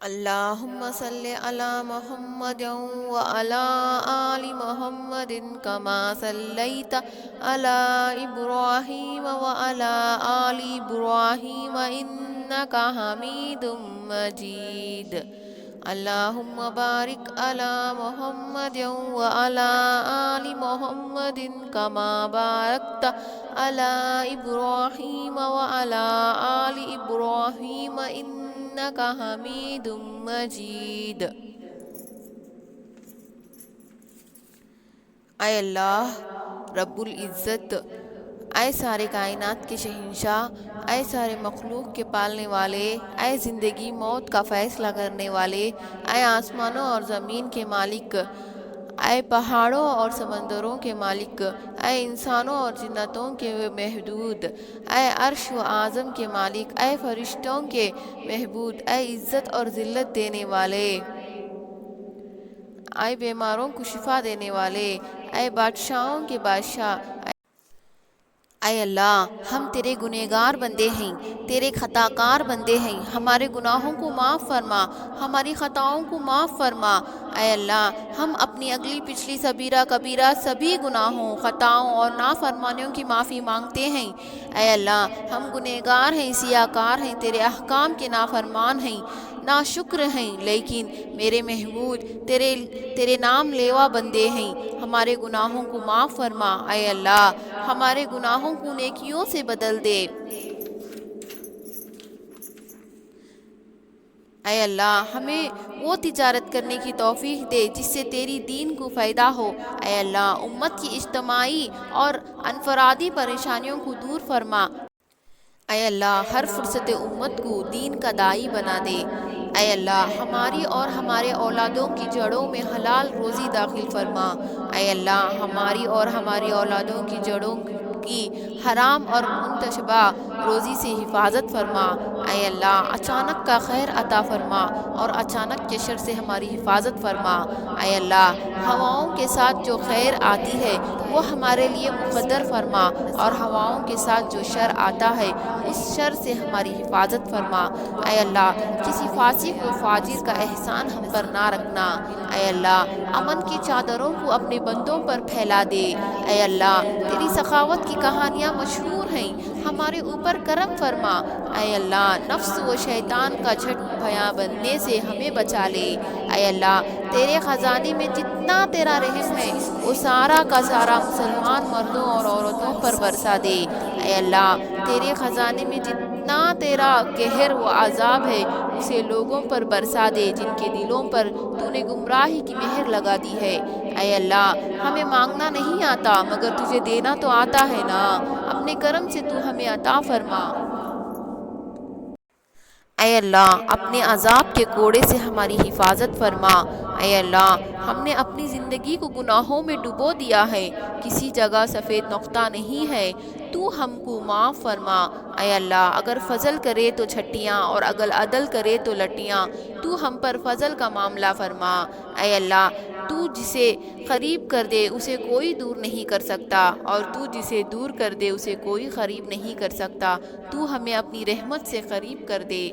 اللہم صلی علی محمد وعلی آل محمد کما صلیت علی ابراہیم وعلی آل ابراہیم انک حمید مجید۔ اللہم بارک علی محمد وعلی آل محمد کما بارکت علی ابراہیم وعلی آل ابراہیم انک حمید مجید۔ اے اللہ رب العزت، اے سارے کائنات کے شہنشاہ، اے سارے مخلوق کے پالنے والے، اے زندگی موت کا فیصلہ کرنے والے، اے آسمانوں اور زمین کے مالک، اے پہاڑوں اور سمندروں کے مالک، اے انسانوں اور جنتوں کے محدود، اے عرش و اعظم کے مالک، اے فرشتوں کے محبوب، اے عزت اور ذلت دینے والے، اے بیماروں کو شفا دینے والے، اے بادشاہوں کے بادشاہ، اے اللہ ہم تیرے گنہگار بندے ہیں، تیرے خطا کار بندے ہیں، ہمارے گناہوں کو معاف فرما، ہماری خطاؤں کو معاف فرما۔ اے اللہ ہم اپنی اگلی پچھلی صغیرہ کبیرہ سبھی گناہوں، خطاؤں اور نافرمانیوں کی معافی مانگتے ہیں۔ اے اللہ ہم گنہگار ہیں، سیاہ کار ہیں، تیرے احکام کے نافرمان ہیں، ناشکر ہیں، لیکن میرے محمود تیرے نام لیوا بندے ہیں۔ ہمارے گناہوں کو معاف فرما۔ اے اللہ ہمارے گناہوں کو نیکیوں سے بدل دے۔ اے اللہ ہمیں وہ تجارت کرنے کی توفیق دے جس سے تیری دین کو فائدہ ہو۔ اے اللہ امت کی اجتماعی اور انفرادی پریشانیوں کو دور فرما۔ اے اللہ ہر فرصت امت کو دین کا داعی بنا دے۔ اے اللہ ہماری اور ہمارے اولادوں کی جڑوں میں حلال روزی داخل فرما۔ اے اللہ ہماری اور ہماری اولادوں کی جڑوں کی حرام اور منتشبہ روزی سے حفاظت فرما۔ اے اللہ اچانک کا خیر عطا فرما اور اچانک کے شر سے ہماری حفاظت فرما۔ اے اللہ ہواؤں کے ساتھ جو خیر آتی ہے وہ ہمارے لیے مقدر فرما، اور ہواؤں کے ساتھ جو شر آتا ہے اس شر سے ہماری حفاظت فرما۔ اے اللہ کسی فاسق و فاجر کا احسان ہم پر نہ رکھنا۔ اے اللہ امن کی چادروں کو اپنے بندوں پر پھیلا دے۔ اے اللہ تیری سخاوت کی کہانیاں مشہور ہیں، ہمارے اوپر کرم فرما۔ اے اللہ نفس و شیطان کا جھٹ بھیاں بننے سے ہمیں بچا لے۔ اے اللہ تیرے خزانے میں جتنا تیرا رحم ہے وہ سارا کا سارا مسلمان مردوں اور عورتوں پر برسا دے۔ اے اللہ تیرے خزانے میں جتنا تیرا قہر و عذاب ہے اسے لوگوں پر برسا دے جن کے دلوں پر تو نے گمراہی کی مہر لگا دی ہے۔ اے اللہ ہمیں مانگنا نہیں آتا مگر تجھے دینا تو آتا ہے نا، اپنے کرم سے تو ہمیں عطا فرما۔ اے اللہ اپنے عذاب کے کوڑے سے ہماری حفاظت فرما۔ اے اللہ ہم نے اپنی زندگی کو گناہوں میں ڈبو دیا ہے، کسی جگہ سفید نقطہ نہیں ہے، تو ہم کو معاف فرما۔ اے اللہ اگر فضل کرے تو چھٹیاں اور اگر عدل کرے تو لٹیاں، تو ہم پر فضل کا معاملہ فرما۔ اے اللہ تو جسے قریب کر دے اسے کوئی دور نہیں کر سکتا، اور تو جسے دور کر دے اسے کوئی قریب نہیں کر سکتا، تو ہمیں اپنی رحمت سے قریب کر دے۔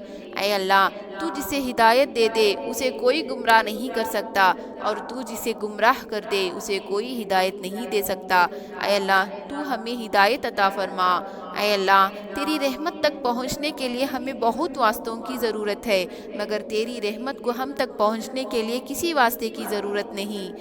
اے اللہ تو جسے ہدایت دے دے اسے کوئی گمراہ نہیں کر سکتا، اور تو جسے گمراہ کر دے اسے کوئی ہدایت نہیں دے سکتا۔ اے اللہ تو ہمیں ہدایت عطا فرما۔ اے اللہ تیری رحمت تک پہنچنے کے لیے ہمیں بہت واسطوں کی ضرورت ہے، مگر تیری رحمت کو ہم تک پہنچنے کے لیے کسی واسطے کی ضرورت نہیں۔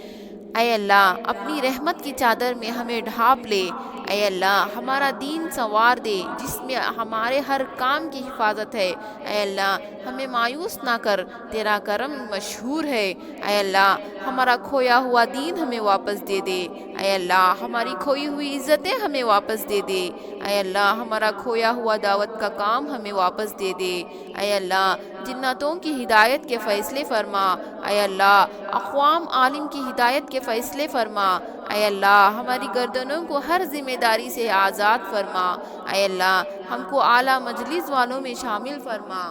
اے اللہ اپنی رحمت کی چادر میں ہمیں ڈھانپ لے۔ اے اللہ ہمارا دین سنوار دے جس میں ہمارے ہر کام کی حفاظت ہے۔ اے اللہ ہمیں مایوس نہ کر، تیرا کرم مشہور ہے۔ اے اللہ ہمارا کھویا ہوا دین ہمیں واپس دے دے۔ اے اللہ ہماری کھوئی ہوئی عزتیں ہمیں واپس دے دے۔ اے اللہ ہمارا کھویا ہوا دعوت کا کام ہمیں واپس دے دے۔ اے اللہ جنتوں کی ہدایت کے فیصلے فرما۔ اے اللہ اقوام عالم کی ہدایت کے فیصلے فرما۔ اے اللہ ہماری گردنوں کو ہر ذمہ داری سے آزاد فرما۔ اے اللہ ہم کو اعلیٰ مجلس والوں میں شامل فرما۔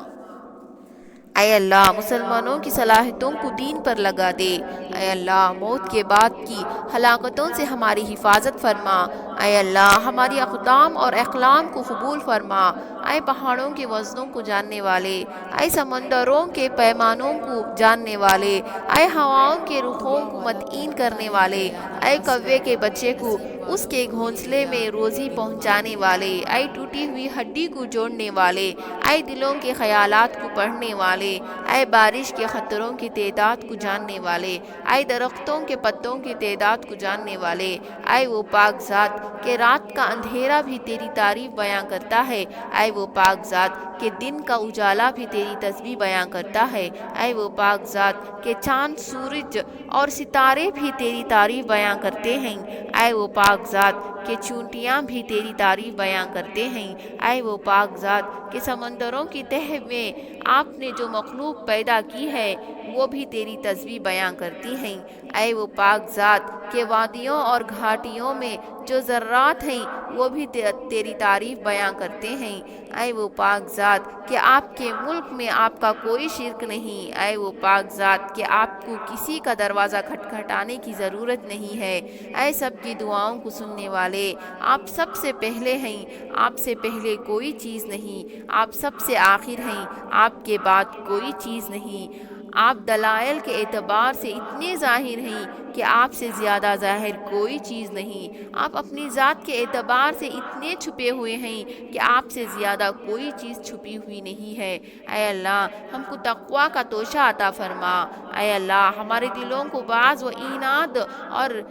اے اللہ مسلمانوں کی صلاحیتوں کو دین پر لگا دے۔ اے اللہ موت کے بعد کی ہلاکتوں سے ہماری حفاظت فرما۔ اے اللہ ہماری اقدام اور اقلام کو قبول فرما۔ اے پہاڑوں کے وزنوں کو جاننے والے، اے سمندروں کے پیمانوں کو جاننے والے، اے ہواؤں کے رخوں کو متعین کرنے والے، اے کوے کے بچے کو اس کے گھونسلے میں روزی پہنچانے والے، اے ٹوٹی ہوئی ہڈی کو جوڑنے والے، اے دلوں کے خیالات کو پڑھنے والے، اے بارش کے قطروں کی تعداد کو جاننے والے، اے درختوں کے پتوں کی تعداد کو جاننے والے، اے وہ پاک ذات کہ رات کا اندھیرا بھی تیری تعریف بیان کرتا ہے، اے وہ پاک ذات کہ دن کا اجالا بھی تیری تسبیح بیان کرتا ہے، اے وہ پاک ذات کہ چاند، سورج اور ستارے بھی تیری تعریف بیان کرتے ہیں، اے وہ پاک ذات کہ چونٹیاں بھی تیری تعریف بیان کرتے ہیں، اے وہ پاک ذات کہ سمندروں کی تہ میں آپ نے جو مخلوق پیدا کی ہے وہ بھی تیری تسبیح بیان کرتی ہیں، اے وہ پاک ذات کہ وادیوں اور گھاٹیوں میں جو ذرات ہیں وہ بھی تیری تعریف بیان کرتے ہیں، اے وہ پاک ذات کہ آپ کے ملک میں آپ کا کوئی شرک نہیں، اے وہ پاک ذات کہ آپ کو کسی کا دروازہ کھٹکھٹانے کی ضرورت نہیں ہے، اے سب کی دعاؤں کو سننے والے، آپ سب سے پہلے ہیں، آپ سے پہلے کوئی چیز نہیں، آپ سب سے آخر ہیں، آپ کے بعد کوئی چیز نہیں، آپ دلائل کے اعتبار سے اتنے ظاہر ہیں کہ آپ سے زیادہ ظاہر کوئی چیز نہیں، آپ اپنی ذات کے اعتبار سے اتنے چھپے ہوئے ہیں کہ آپ سے زیادہ کوئی چیز چھپی ہوئی نہیں ہے، اے اللہ ہم کو تقوی کا توشہ عطا فرما، اے اللہ ہمارے دلوں کو باز و ایناد اور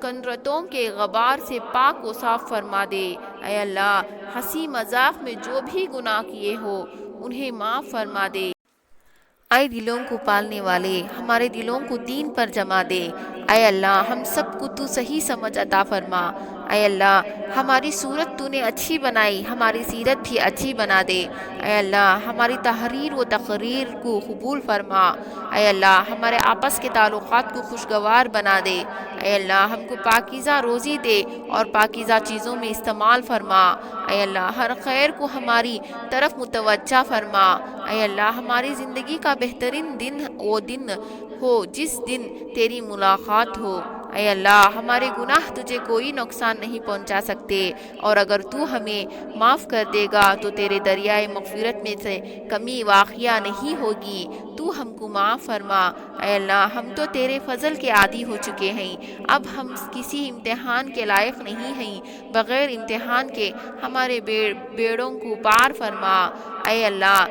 کندرتوں کے غبار سے پاک و صاف فرما دے، اے اللہ ہنسی مذاق میں جو بھی گناہ کیے ہو انہیں معاف فرما دے، اے دلوں کو پالنے والے ہمارے دلوں کو دین پر جما دے، اے اللہ ہم سب کو تو صحیح سمجھ عطا فرما، اے اللہ ہماری صورت تو نے اچھی بنائی، ہماری سیرت بھی اچھی بنا دے، اے اللہ ہماری تحریر و تقریر کو قبول فرما، اے اللہ ہمارے آپس کے تعلقات کو خوشگوار بنا دے، اے اللہ ہم کو پاکیزہ روزی دے اور پاکیزہ چیزوں میں استعمال فرما، اے اللہ ہر خیر کو ہماری طرف متوجہ فرما، اے اللہ ہماری زندگی کا بہترین دن وہ دن ہو جس دن تیری ملاقات ہو، اے اللہ ہمارے گناہ تجھے کوئی نقصان نہیں پہنچا سکتے، اور اگر تو ہمیں معاف کر دے گا تو تیرے دریائے مغفرت میں سے کمی واقعہ نہیں ہوگی، تو ہم کو معاف فرما، اے اللہ ہم تو تیرے فضل کے عادی ہو چکے ہیں، اب ہم کسی امتحان کے لائق نہیں ہیں، بغیر امتحان کے ہمارے بیڑوں کو پار فرما، اے اللہ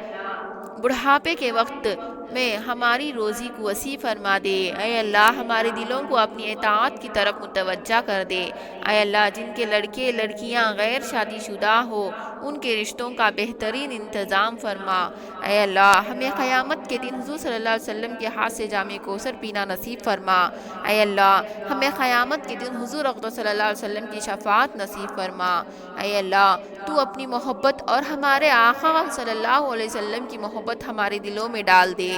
بڑھاپے کے وقت میں ہماری روزی کو وسیع فرما دے، اے اللہ ہمارے دلوں کو اپنی اطاعت کی طرف متوجہ کر دے، اے اللہ جن کے لڑکے لڑکیاں غیر شادی شدہ ہو ان کے رشتوں کا بہترین انتظام فرما، اے اللہ ہمیں قیامت کے دن حضور صلی اللہ علیہ وسلم کے ہاتھ سے جام کوثر پینا نصیب فرما، اے اللہ ہمیں قیامت کے دن حضور اقدس صلی اللہ علیہ وسلم کی شفاعت نصیب فرما، اے اللہ تو اپنی محبت اور ہمارے آقا صلی اللہ علیہ وسلم کی محبت ہمارے دلوں میں ڈال دے،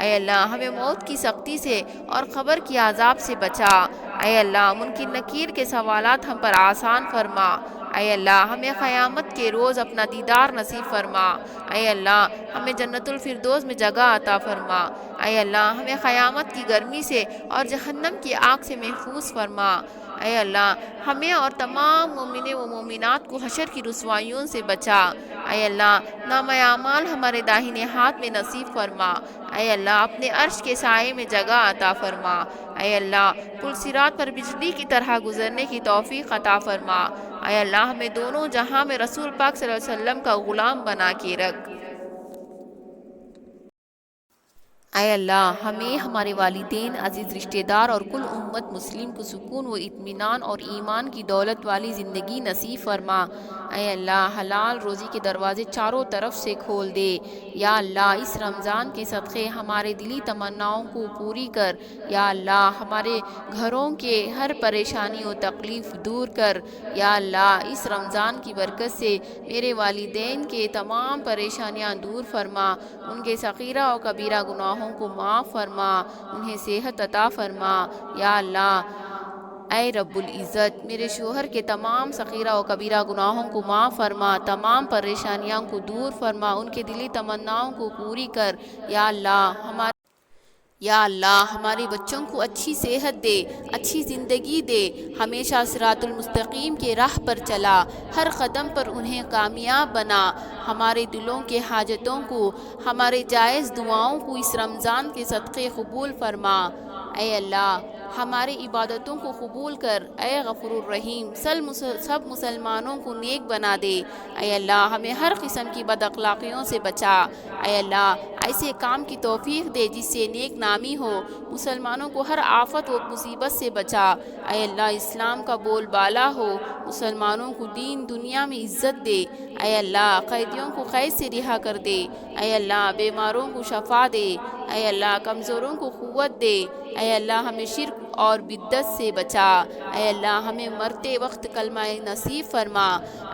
اے اللہ ہمیں موت کی سختی سے اور قبر کی عذاب سے بچا، اے اللہ منکر نکیر کے سوالات ہم پر آسان فرما، اے اللہ ہمیں قیامت کے روز اپنا دیدار نصیب فرما، اے اللہ ہمیں جنت الفردوس میں جگہ عطا فرما، اے اللہ ہمیں قیامت کی گرمی سے اور جہنم کی آگ سے محفوظ فرما، اے اللہ ہمیں اور تمام مومن و مومنات کو حشر کی رسوائیوں سے بچا، اے اللہ نامہ اعمال ہمارے داہنے ہاتھ میں نصیب فرما، اے اللہ اپنے عرش کے سائے میں جگہ عطا فرما، اے اللہ پل صراط پر بجلی کی طرح گزرنے کی توفیق عطا فرما، اے اللہ ہمیں دونوں جہاں میں رسول پاک صلی اللہ علیہ وسلم کا غلام بنا کے رکھ، اے اللہ ہمیں، ہمارے والدین، عزیز رشتہ دار اور کل امت مسلم کو سکون و اطمینان اور ایمان کی دولت والی زندگی نصیب فرما، اے اللہ حلال روزی کے دروازے چاروں طرف سے کھول دے، یا اللہ اس رمضان کے صدقے ہمارے دلی تمناؤں کو پوری کر، یا اللہ ہمارے گھروں کے ہر پریشانی و تکلیف دور کر، یا اللہ اس رمضان کی برکت سے میرے والدین کے تمام پریشانیاں دور فرما، ان کے صغیرہ و کبیرہ گناہوں کو معاف فرما، انہیں صحت عطا فرما، یا اللہ اے رب العزت میرے شوہر کے تمام صغیرہ و کبیرہ گناہوں کو معاف فرما، تمام پریشانیاں کو دور فرما، ان کے دلی تمناؤں کو پوری کر، یا اللہ یا اللہ ہمارے بچوں کو اچھی صحت دے، اچھی زندگی دے، ہمیشہ صراط المستقیم کے راہ پر چلا، ہر قدم پر انہیں کامیاب بنا، ہمارے دلوں کے حاجتوں کو، ہمارے جائز دعاؤں کو اس رمضان کے صدقے قبول فرما۔ اے اللہ ہماری عبادتوں کو قبول کر، اے غفور الرحیم سب مسلمانوں کو نیک بنا دے۔ اے اللہ ہمیں ہر قسم کی بد اخلاقیوں سے بچا۔ اے اللہ ایسے کام کی توفیق دے جس سے نیک نامی ہو، مسلمانوں کو ہر آفت و مصیبت سے بچا۔ اے اللہ اسلام کا بول بالا ہو، مسلمانوں کو دین دنیا میں عزت دے۔ اے اللہ قیدیوں کو قید سے رہا کر دے۔ اے اللہ بیماروں کو شفا دے۔ اے اللہ کمزوروں کو قوت دے۔ اے اللہ ہمیں شرک اور بدعت سے بچا۔ اے اللہ ہمیں مرتے وقت کلمہ نصیب فرما۔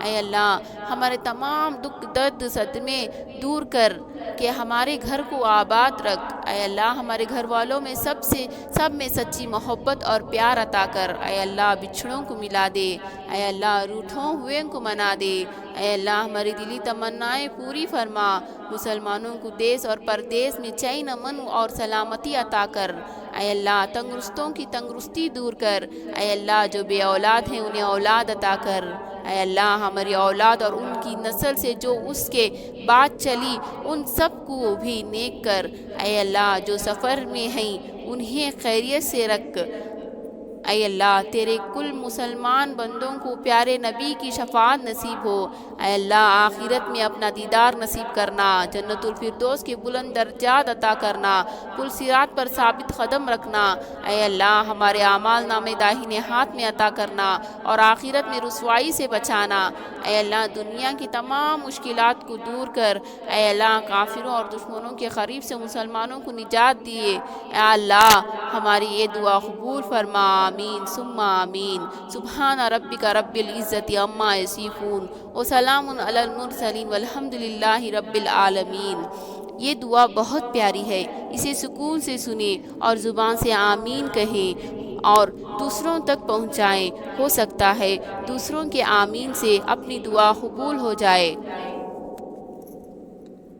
اے اللہ ہمارے تمام دکھ درد صدمے دور کر کہ ہمارے گھر کو آباد رکھ۔ اے اللہ ہمارے گھر والوں میں سب میں سچی محبت اور پیار عطا کر۔ اے اللہ بچھڑوں کو ملا دے۔ اے اللہ روٹھوں ہوئے کو منا دے۔ اے اللہ ہماری دلی تمنائیں پوری فرما۔ مسلمانوں کو دیس اور پردیس میں چین امن اور سلامتی عطا کر۔ اے اللہ تنگرستوں کی تنگرستی دور کر۔ اے اللہ جو بے اولاد ہیں انہیں اولاد عطا کر۔ اے اللہ ہماری اولاد اور ان کی نسل سے جو اس کے بعد چلی ان سب کو بھی نیک کر۔ اے اللہ جو سفر میں ہیں انہیں خیریت سے رکھ۔ اے اللہ تیرے کل مسلمان بندوں کو پیارے نبی کی شفاعت نصیب ہو۔ اے اللہ آخرت میں اپنا دیدار نصیب کرنا، جنت الفردوس کے بلند درجات عطا کرنا، پل صراط پر ثابت قدم رکھنا۔ اے اللہ ہمارے اعمال نامے داہنے ہاتھ میں عطا کرنا اور آخرت میں رسوائی سے بچانا۔ اے اللہ دنیا کی تمام مشکلات کو دور کر۔ اے اللہ کافروں اور دشمنوں کے قریب سے مسلمانوں کو نجات دیے۔ اے اللہ ہماری یہ دعا قبول فرما، آمین ثم آمین۔ سبحان ربک رب العزت عما یصفون وسلام علی المرسلین والحمد للہ رب العالمین۔ یہ دعا بہت پیاری ہے، اسے سکون سے سنیں اور زبان سے آمین کہیں اور دوسروں تک پہنچائیں۔ ہو سکتا ہے دوسروں کے آمین سے اپنی دعا قبول ہو جائے۔